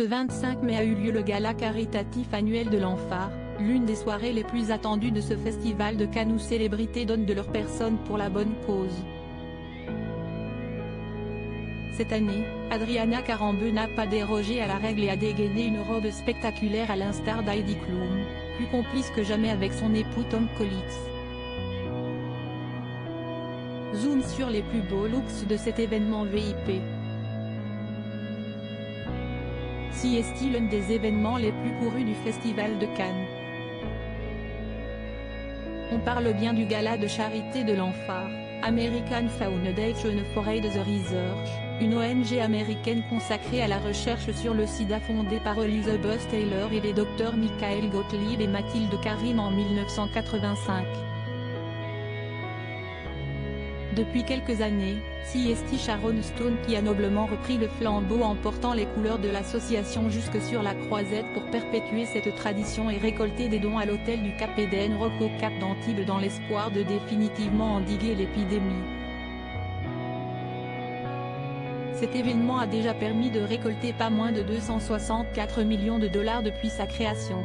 Ce 25 mai a eu lieu le gala caritatif annuel de l'Enfart, l'une des soirées les plus attendues de ce festival de Cannes où célébrités donnent de leur personne pour la bonne cause. Cette année, Adriana Karembeu n'a pas dérogé à la règle et a dégainé une robe spectaculaire à l'instar d'Heidi Klum, plus complice que jamais avec son époux Tom Collins. Zoom sur les plus beaux looks de cet événement VIP. Si est-il l'un des événements les plus courus du Festival de Cannes. On parle bien du gala de charité de l'Enfart, American Foundation for Aid the Research, une ONG américaine consacrée à la recherche sur le sida fondée par Elizabeth Taylor et les docteurs Michael Gottlieb et Mathilde Karim en 1985. Depuis quelques années, c'est Sharon Stone qui a noblement repris le flambeau en portant les couleurs de l'association jusque sur la croisette pour perpétuer cette tradition et récolter des dons à l'hôtel du Cap Eden Rock au Cap d'Antibes dans l'espoir de définitivement endiguer l'épidémie. Cet événement a déjà permis de récolter pas moins de 264 millions de dollars depuis sa création.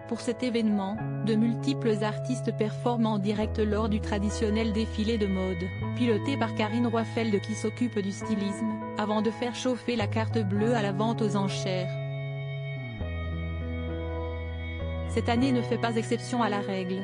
Pour cet événement, de multiples artistes performent en direct lors du traditionnel défilé de mode, piloté par Karine Roifeld qui s'occupe du stylisme, avant de faire chauffer la carte bleue à la vente aux enchères. Cette année ne fait pas exception à la règle.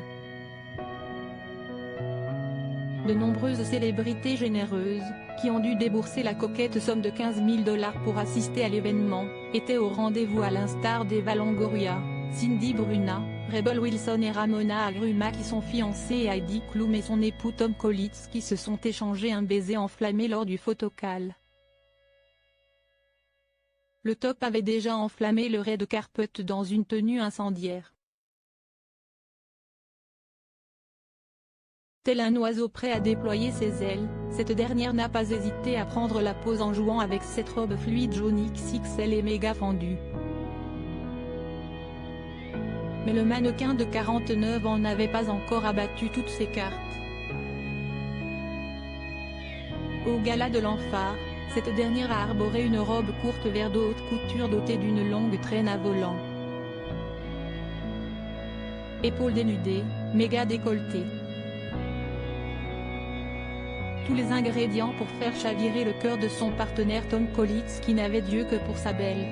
De nombreuses célébrités généreuses, qui ont dû débourser la coquette somme de 15 000 dollars pour assister à l'événement, étaient au rendez-vous à l'instar d'Eva Longoria, Cindy Bruna, Rebel Wilson et Ramona Agruma qui sont fiancées et Heidi Klum et son époux Tom Collins qui se sont échangés un baiser enflammé lors du photocall. Le top avait déjà enflammé le red carpet dans une tenue incendiaire. Tel un oiseau prêt à déployer ses ailes, cette dernière n'a pas hésité à prendre la pose en jouant avec cette robe fluide jaune XXL et méga fendue. Mais le mannequin de 49 ans n'avait pas encore abattu toutes ses cartes. Au gala de l'Enfart, cette dernière a arboré une robe courte vert de haute couture dotée d'une longue traîne à volant. Épaules dénudées, méga décolleté. Tous les ingrédients pour faire chavirer le cœur de son partenaire Tom Collins qui n'avait d'yeux que pour sa belle.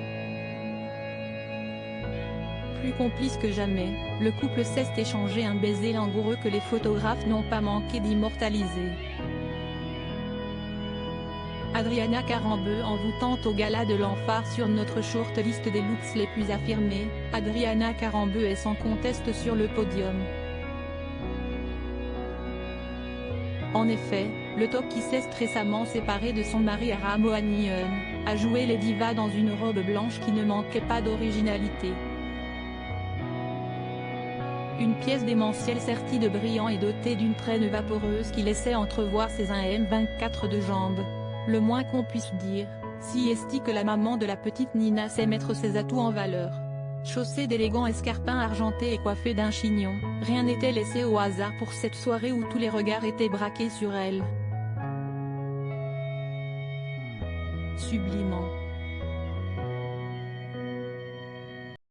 Plus complice que jamais, le couple s'est échangé un baiser langoureux que les photographes n'ont pas manqué d'immortaliser. Adriana Karembeu envoûtante au gala de l'Enfart sur notre shortlist des looks les plus affirmés, Adriana Karembeu est sans conteste sur le podium. En effet, le top qui s'est récemment séparé de son mari Aram Ohanyan, a joué les divas dans une robe blanche qui ne manquait pas d'originalité. Une pièce démentielle sertie de brillant et dotée d'une traîne vaporeuse qui laissait entrevoir ses 1m24 de jambes. Le moins qu'on puisse dire, si est que la maman de la petite Nina sait mettre ses atouts en valeur. Chaussée d'élégants escarpins argentés et coiffée d'un chignon, rien n'était laissé au hasard pour cette soirée où tous les regards étaient braqués sur elle. Sublimant.